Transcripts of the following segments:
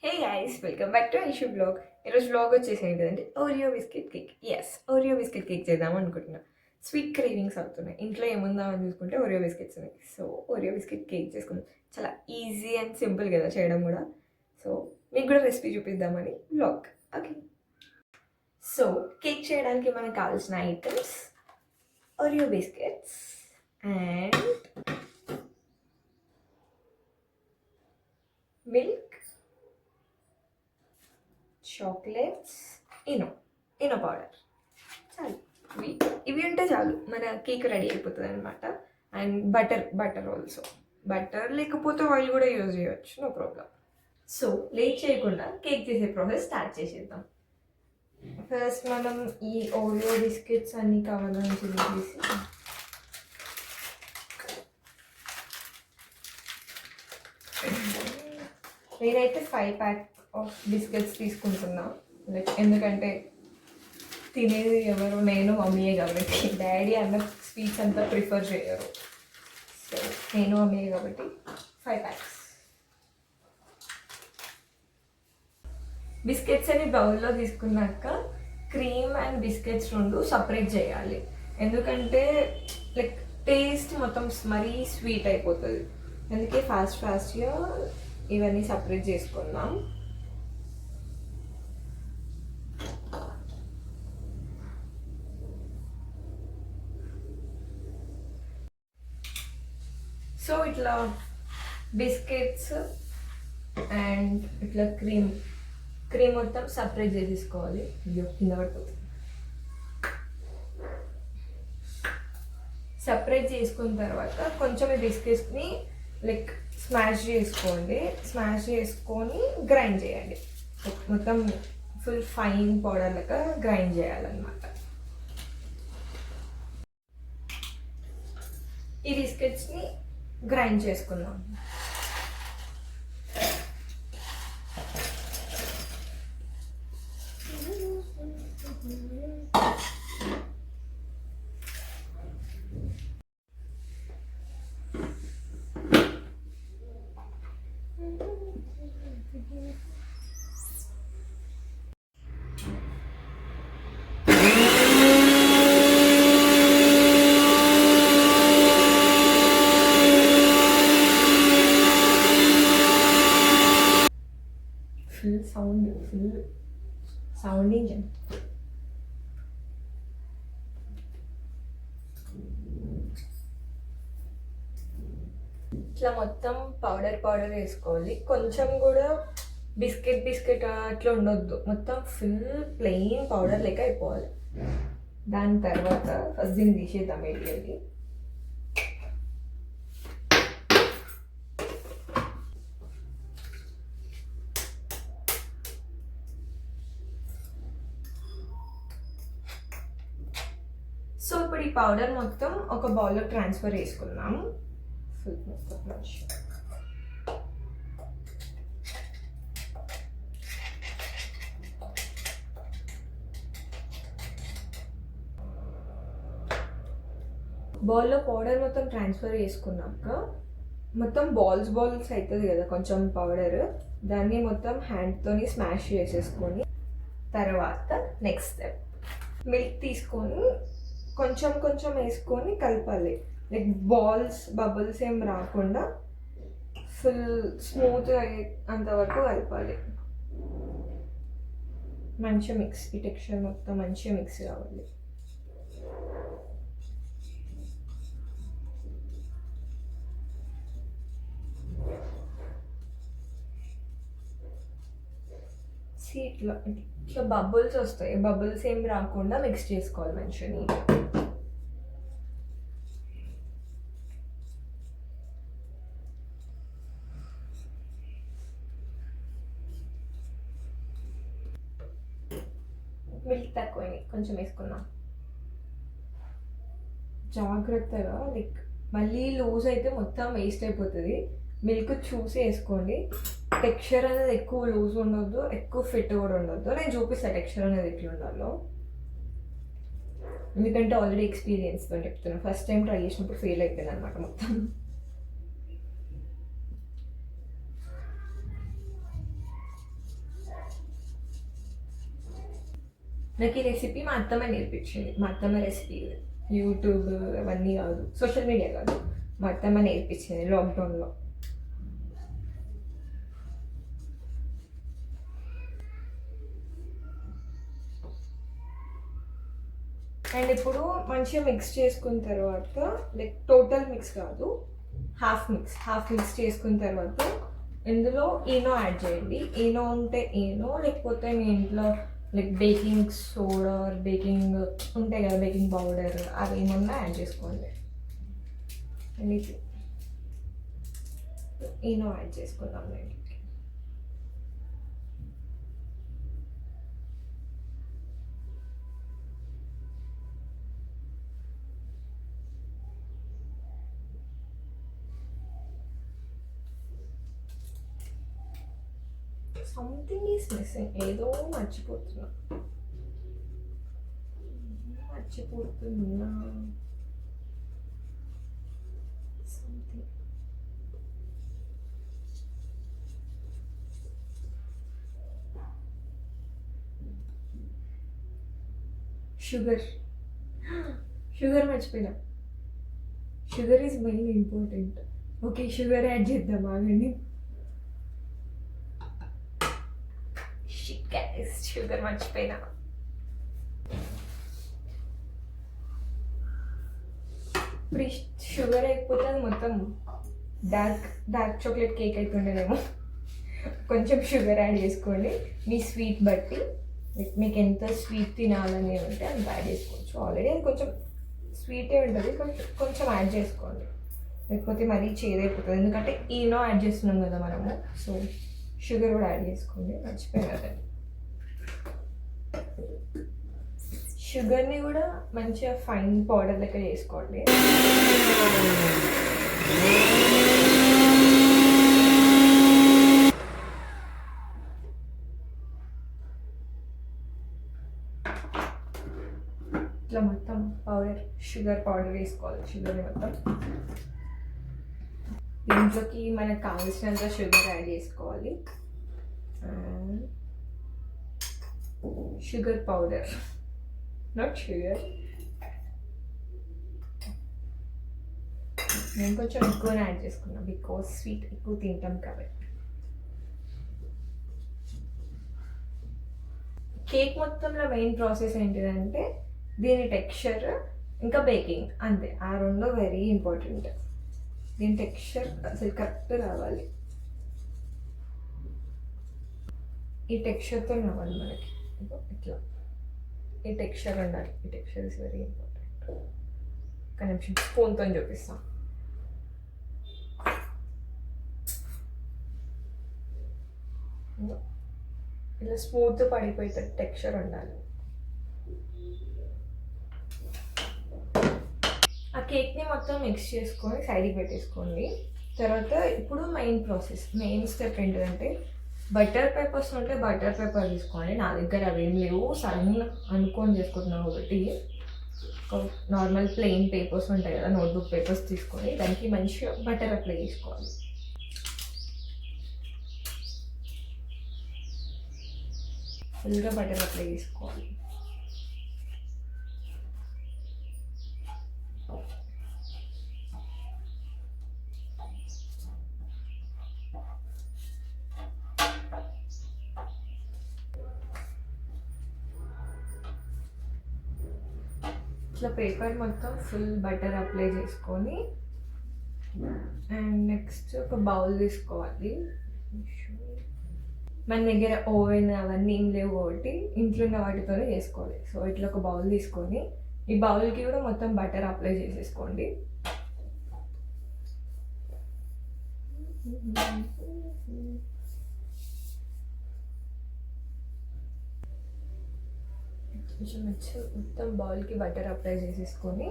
Hey guys, welcome back to Aishu blog. ఈరోజు blog వచ్చేసి ఏంటంటే Oreo biscuit cake. Oreo biscuit cake చేద్దాం అనుకుంటున్నా. స్వీట్ క్రేవింగ్స్ అవుతున్నాయి. ఇంట్లో ఏముందా అని చూసుకుంటే ఓరియో బిస్కెట్స్ ఉన్నాయి. సో ఓరియో బిస్కెట్ కేక్ చేసుకుందాం. చాలా ఈజీ అండ్ సింపుల్ కదా చేయడం కూడా. సో మీకు కూడా రెసిపీ చూపిద్దామని బ్లాగ్. ఓకే, సో కేక్ చేయడానికి మనకు కావాల్సిన items Oreo biscuits and milk, chocolates, Eno powder. చాలు, ఇవి ఉంటే చాలు, మన కేక్ రెడీ అయిపోతుంది అనమాట. And butter also. బటర్ లేకపోతే ఆయిల్ కూడా యూజ్ చేయవచ్చు, నో ప్రాబ్లం. సో లేట్ చేయకుండా కేక్ చేసే ప్రాసెస్ స్టార్ట్ చేసేద్దాం. ఫస్ట్ మనం ఈ ఓరియో బిస్కెట్స్ అన్నీ కావాలని చేసి నేనైతే 5 ప్యాక్ ఆఫ్ బిస్కెట్స్ తీసుకుంటున్నా. లైక్ ఎందుకంటే తినేది ఎవరు, నేను మమ్మీయే కాబట్టి. డాడీ అన్న స్వీట్స్ అంతా ప్రిఫర్ చేయరు. సో నేను మమ్మీయే కాబట్టి 5 ప్యాక్స్. బిస్కెట్స్ అని బౌల్లో తీసుకున్నాక క్రీమ్ అండ్ బిస్కెట్స్ రెండు సపరేట్ చేయాలి. ఎందుకంటే లైక్ టేస్ట్ మొత్తం మరీ స్వీట్ అయిపోతుంది. అందుకే ఫాస్ట్గా ఇవన్నీ సపరేట్ చేసుకుందాం. సో ఇట్లా బిస్కెట్స్ అండ్ ఇట్లా క్రీమ్ మొత్తం సపరేట్ చేసేసుకోవాలి. కింద పడిపోతుంది. సపరేట్ చేసుకున్న తర్వాత కొంచెం ఈ బిస్కెట్స్ని లైక్ స్మాష్ చేసుకొని గ్రైండ్ చేయండి. మొత్తం ఫుల్ ఫైన్ పౌడర్ లెక్క గ్రైండ్ చేయాలన్నమాట. ఈ బిస్కెట్స్ని గ్రైండ్ చేసుకుందాం. Full sound engine. ఇట్లా మొత్తం పౌడర్ వేసుకోవాలి. కొంచెం కూడా బిస్కెట్ అట్లా ఉండొద్దు. మొత్తం ఫుల్ ప్లెయిన్ పౌడర్ లెక్క అయిపోవాలి. దాని తర్వాత ఫస్ట్ దీన్ని తీసేద్దాం ఇడ్లీకి. సో ఇప్పుడు ఈ పౌడర్ మొత్తం ఒక బౌల్లో ట్రాన్స్ఫర్ చేసుకున్నాం. ఫుల్ మొత్తం బౌల్లో పౌడర్ మొత్తం ట్రాన్స్ఫర్ చేసుకున్నాక మొత్తం బాల్స్ అవుతుంది కదా కొంచెం పౌడర్. దాన్ని మొత్తం హ్యాండ్తోని స్మాష్ చేసేసుకొని తర్వాత నెక్స్ట్ స్టెప్ మిల్క్ తీసుకొని కొంచెం వేసుకొని కలపాలి. లైక్ బబుల్స్ ఏం రాకుండా ఫుల్ స్మూత్ అంతవరకు కలపాలి. మంచిగా మిక్స్, ఈ టెక్స్చర్ మొత్తం మంచిగా మిక్స్ కావాలి. ఇట్లా బబుల్స్ వస్తాయి. బబుల్స్ ఏం రాకుండా మిక్స్ చేసుకోవాలి మంచిగా. మిల్క్ తక్కువని కొంచెం వేసుకున్నాం. జాగ్రత్తగా, లైక్ మళ్ళీ లూజ్ అయితే మొత్తం వేస్ట్ అయిపోతుంది. మిల్క్ చూసి వేసుకోండి. టెక్స్చర్ అనేది ఎక్కువ లూజ్ ఉండొద్దు, ఎక్కువ ఫిట్ కూడా ఉండొద్దు. నేను చూపిస్తాను టెక్స్చర్ అనేది ఎట్లా ఉండాలో. ఎందుకంటే ఆల్రెడీ ఎక్స్పీరియన్స్తో చెప్తున్నాను. ఫస్ట్ టైం ట్రై చేసినప్పుడు ఫెయిల్ అయిపోయింది అనమాట మొత్తం. నాకు ఈ రెసిపీ మా అత్తమ్మ నేర్పించింది. మా అత్తమ్మ రెసిపీ, యూట్యూబ్ అవన్నీ కాదు, సోషల్ మీడియా కాదు, మా అత్తమ్మ నేర్పించింది లాక్డౌన్లో. అండ్ ఇప్పుడు మంచిగా మిక్స్ చేసుకున్న తర్వాత, లైక్ టోటల్ మిక్స్ కాదు, హాఫ్ మిక్స్ చేసుకున్న తర్వాత ఇందులో ఈనో యాడ్ చేయండి. ఈనో ఉంటే ఈనో, లేకపోతే మీ ఇంట్లో లైక్ బేకింగ్ సోడా, బేకింగ్ ఉంటాయి కదా, బేకింగ్ పౌడర్, అవి ఏమన్నా యాడ్ చేసుకోండి. ఎనీథింగ్, ఈనో యాడ్ చేసుకుందాం నేను. సంథింగ్ ఈస్ మిస్సింగ్, ఏదో మర్చిపోతున్నా. సంథింగ్. షుగర్ మర్చిపోయినా. Sugar is main important. Okay, sugar add చేద్దాం, ఆగండి. షుగర్ మర్చిపోయినా. ఇప్పుడు షుగర్ అయిపోతే అది మొత్తం డార్క్ చాక్లెట్ కేక్ అయితుండేదేమో. కొంచెం షుగర్ యాడ్ చేసుకోండి, మీ స్వీట్ బట్టి. మీకు ఎంత స్వీట్ తినాలని ఉంటే అంత యాడ్ చేసుకోవచ్చు. ఆల్రెడీ అది కొంచెం స్వీటే ఉంటుంది, కొంచెం యాడ్ చేసుకోండి, లేకపోతే మరీ చేదైపోతుంది. ఎందుకంటే ఈనో యాడ్ చేస్తున్నాం కదా మనము, సో షుగర్ కూడా యాడ్ చేసుకోండి. మర్చిపోయినా. షుగర్ని కూడా మంచిగా ఫైన్ పౌడర్ లెక్క చేసుకోండి. ఇట్లా మొత్తం షుగర్ పౌడర్ వేసుకోవాలి. షుగర్ని మొత్తం దీంట్లోకి మనకు కావాల్సినంత షుగర్ యాడ్ చేసుకోవాలి. Sugar powder, not sugar. నేను కొంచెం ఎక్కువనే యాడ్ చేసుకున్నాను, బికాస్ స్వీట్ ఎక్కువ తింటాం కాబట్టి. కేక్ మొత్తంలో మెయిన్ ప్రాసెస్ ఏంటిదంటే దీని టెక్స్చర్ ఇంకా బేకింగ్, అంతే. ఆ రెండు వెరీ ఇంపార్టెంట్. దీని టెక్స్చర్ అసలు కరెక్ట్ రావాలి, ఈ టెక్స్చర్తో రావాలి మనకి. ఇట్లా ఈ టెక్స్చర్ ఉండాలి. ఈ టెక్స్చర్ ఇస్ వెరీ ఇంపార్టెంట్. ఒక నిమిషం స్పూన్తో చూపిస్తాం. ఇలా స్మూత్ పడిపోయేటట్టు టెక్స్చర్ ఉండాలి. ఆ కేక్ని మొత్తం మిక్స్ చేసుకొని సైడ్కి పెట్టేసుకోండి. తర్వాత ఇప్పుడు మెయిన్ స్టెప్ ఏంటిదంటే, బటర్ పేపర్స్ ఉంటే బటర్ పేపర్ తీసుకోండి. నా దగ్గర అవేం లేవు, సడన్ అనుకొని చేసుకుంటున్నాను ఒకటి. నార్మల్ ప్లెయిన్ పేపర్స్ ఉంటాయి కదా, నోట్బుక్ పేపర్స్ తీసుకొని దానికి మంచిగా బటర్ అప్లై చేసుకోవాలి. ఫుల్గా బటర్ అప్లై చేసుకోవాలి. ఇట్లా పేపర్ మొత్తం ఫుల్ బటర్ అప్లై చేసుకొని, అండ్ నెక్స్ట్ ఒక బౌల్ తీసుకోవాలి. మన దగ్గర ఓవెన్ అవన్నీ ఏం లేవు కాబట్టి ఇంట్లో ఉన్న వాటితోనే చేసుకోవాలి. సో ఇట్లా ఒక బౌల్ తీసుకొని ఈ బౌల్కి కూడా మొత్తం బటర్ అప్లై చేసేసుకోండి. మొత్తం బౌల్కి బటర్ అప్లై చేసేసుకొని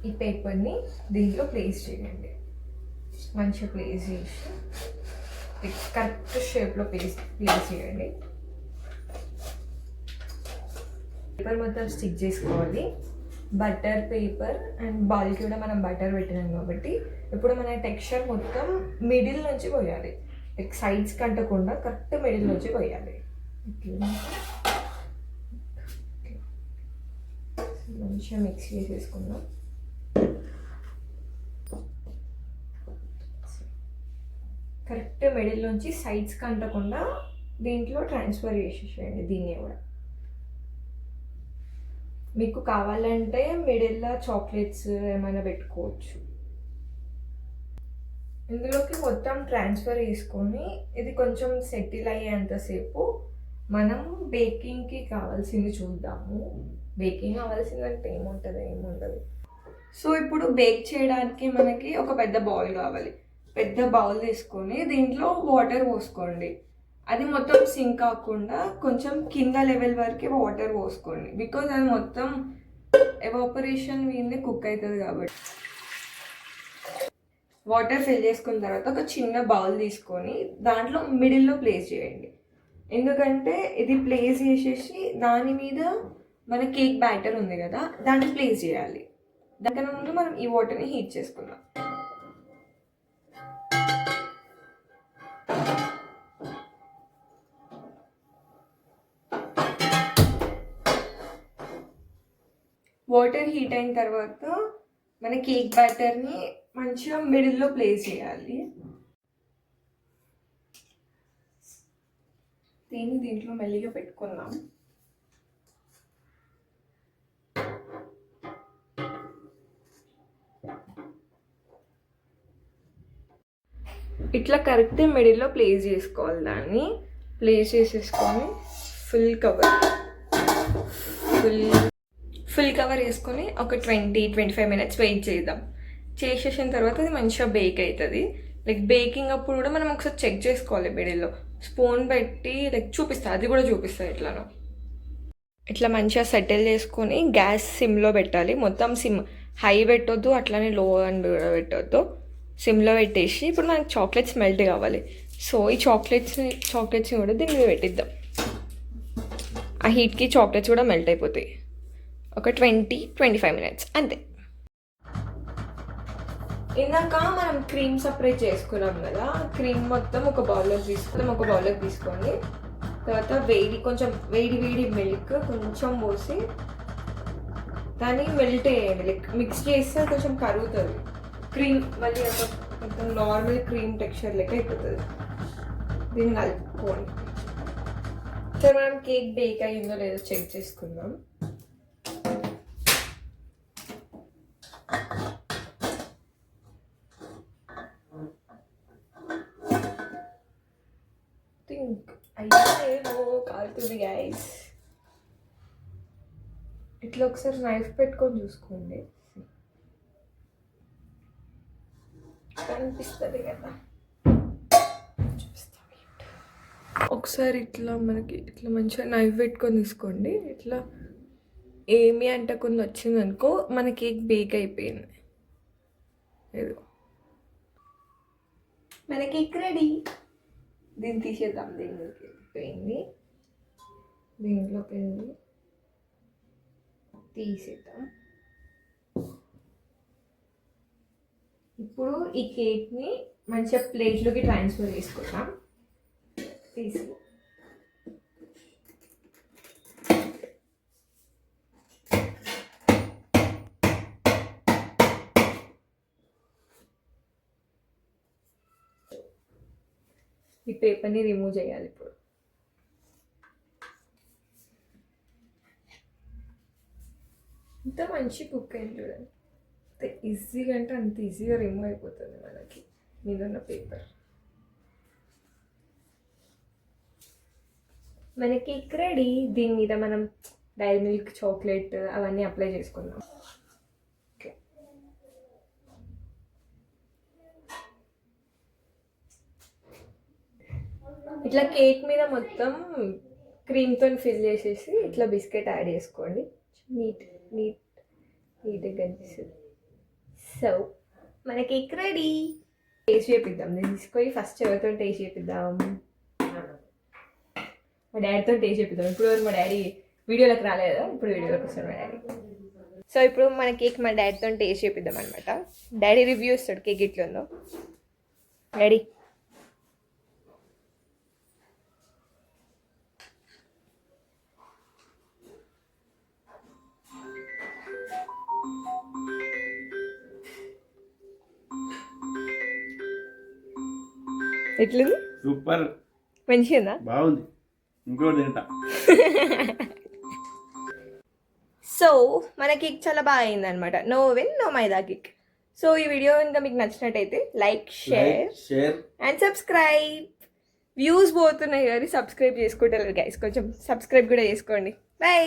ఈ పేపర్ని దీంట్లో ప్లేస్ చేయండి. మంచిగా ప్లేస్ చేసి కరెక్ట్ షేప్లో ప్లేస్ చేయండి. పేపర్ మొత్తం స్టిక్ చేసుకోవాలి. బటర్ పేపర్ అండ్ బౌల్కి కూడా మనం బటర్ పెట్టినాం కాబట్టి ఇప్పుడు మన టెక్స్చర్ మొత్తం మిడిల్ నుంచి పోయాలి. లైక్ సైడ్స్ కంటకుండా కరెక్ట్ మిడిల్ నుంచి పోయాలి. మంచిగా మిక్స్ చేసేసుకుందాం. కరెక్ట్ మిడిల్లోంచి సైడ్స్కి అంటకుండా దీంట్లో ట్రాన్స్ఫర్ చేసేసేయండి దీన్ని కూడా. మీకు కావాలంటే మిడిల్లో చాక్లెట్స్ ఏమైనా పెట్టుకోవచ్చు. ఇందులోకి మొత్తం ట్రాన్స్ఫర్ చేసుకొని ఇది కొంచెం సెటిల్ అయ్యేంతసేపు మనం బేకింగ్కి కావాల్సింది చూద్దాము. బేకింగ్ కావాల్సిందంటే ఏముండదు. సో ఇప్పుడు బేక్ చేయడానికి మనకి ఒక పెద్ద బౌల్ కావాలి. పెద్ద బౌల్ తీసుకొని దీంట్లో వాటర్ పోసుకోండి. అది మొత్తం సింక్ కాకుండా కొంచెం కింద లెవెల్ వరకు వాటర్ పోసుకోండి. బికాజ్ అది మొత్తం ఎవాపరేషన్ మీదనే కుక్ అవుతుంది కాబట్టి. వాటర్ ఫిల్ చేసుకున్న తర్వాత ఒక చిన్న బౌల్ తీసుకొని దాంట్లో మిడిల్లో ప్లేస్ చేయండి. ఎందుకంటే ఇది ప్లేస్ చేసేసి దాని మీద మన కేక్ బ్యాటర్ ఉంది కదా దాన్ని ప్లేస్ చేయాలి. దానికన్నా ముందు మనం ఈ వాటర్ని హీట్ చేసుకుందాం. వాటర్ హీట్ అయిన తర్వాత మన కేక్ బ్యాటర్ని మంచిగా మిడిల్లో ప్లేస్ చేయాలి. దీంట్లో మెల్లిగా పెట్టుకుందాం. ఇట్లా కరెక్ట్ మిడిల్లో ప్లేస్ చేసుకోవాలి. దాన్ని ప్లేస్ చేసేసుకొని ఫుల్ కవర్ వేసుకొని ఒక 20-25 మినిట్స్ వెయిట్ చేద్దాం. చేసేసిన తర్వాత అది మంచిగా బేక్ అవుతుంది. లైక్ బేకింగ్ అప్పుడు కూడా మనం ఒకసారి చెక్ చేసుకోవాలి. మిడిల్లో స్పూన్ పెట్టి లైక్ చూపిస్తుంది, అది కూడా చూపిస్తుంది ఎట్లానో. ఇట్లా మంచిగా సెటిల్ చేసుకొని గ్యాస్ సిమ్లో పెట్టాలి. మొత్తం సిమ్, హై పెట్టొద్దు, అట్లానే లో అండ్ పెట్టొద్దు. సిమ్లో పెట్టేసి ఇప్పుడు మనకి చాక్లెట్స్ మెల్ట్ కావాలి. సో ఈ చాక్లెట్స్ని కూడా దీని మీద పెట్టిద్దాం. ఆ హీట్కి చాక్లెట్స్ కూడా మెల్ట్ అయిపోతాయి. ఒక 20-25 మినిట్స్ అంతే. ఇందాక మనం క్రీమ్ సపరేట్ చేసుకున్నాం కదా, క్రీమ్ మొత్తం ఒక బౌల్లోకి తీసుకోండి. తర్వాత కొంచెం వేడి మిల్క్ కొంచెం పోసి దాన్ని మెల్ట్ చేయండి. లైక్ మిక్స్ చేస్తే కొంచెం కరుగుతుంది. క్రీమ్ మళ్ళీ ఒక మొత్తం నార్మల్ క్రీమ్ టెక్స్చర్ లెక్క అయిపోతుంది. దీన్ని కలుపుకోండి. సరే మనం కేక్ బేక్ అయ్యిందో లేదో చెక్ చేసుకుందాం. కాలుతుంది గైస్. ఇట్లా ఒకసారి నైఫ్ పెట్టుకొని చూసుకోండి, కనిపిస్తుంది కదా. ఒకసారి ఇట్లా మనకి ఇట్లా మంచిగా నైఫ్ పెట్టుకొని తీసుకోండి. ఇట్లా ఏమి అంటకుండా వచ్చిందనుకో మన కేక్ బేక్ అయిపోయింది. ఏదో మన కేక్ రెడీ. దీన్ని తీసేద్దాం. దీంట్లోకి వెళ్ళిపోయింది, తీసేద్దాం. ఇప్పుడు ఈ కేక్ని మంచిగా ప్లేట్లోకి ట్రాన్స్ఫర్ చేసుకుందాం. తీసుకో. ఈ పేపర్ని రిమూవ్ చేయాలి ఇప్పుడు. ఇంత మంచి కుక్ అయింది చూడండి. అంత ఈజీగా అంటే అంత ఈజీగా రిమూవ్ అయిపోతుంది మనకి మీద ఉన్న పేపర్. మన కేక్ రెడీ. దీని మీద మనం డైరీ మిల్క్, చాక్లెట్ అవన్నీ అప్లై చేసుకుందాం. ఓకే, ఇట్లా కేక్ మీద మొత్తం క్రీమ్తో ఫిల్ చేసేసి ఇట్లా బిస్కెట్ యాడ్ చేసుకోండి. నీట్గా కనిపిస్తుంది. సో మన కేక్ రెడీ. టేస్ట్ చేపిద్దాం. నేను తీసుకొని ఫస్ట్ ఎవరితో టేస్ట్ చేపిద్దాం? మా డాడీతో టేస్ట్ చేపిద్దాం. ఇప్పుడు మా డాడీ వీడియోలోకి రాలేదు, ఇప్పుడు వీడియోలోకి వస్తాడు మా డాడీ. సో ఇప్పుడు మన కేక్ మా డాడీతో టేస్ట్ చేపిద్దాం అనమాట. డాడీ రివ్యూ ఇస్తాడు కేక్ ఎట్లా ఉందో. డాడీ ఎట్లుంది? సూపర్, మంచిగా బాగుంది. ఇంకోటి తింటా. సో మన కేక్ చాలా బాగా అయింది అనమాట. నో ఓవెన్ నో మైదా కేక్. సో ఈ వీడియో ఇంకా మీకు నచ్చినట్టయితే like, share and subscribe. Views పోతున్నాయి కానీ సబ్స్క్రైబ్ చేసుకుంటారు గైస్, కొంచెం సబ్స్క్రైబ్ కూడా చేసుకోండి. బై.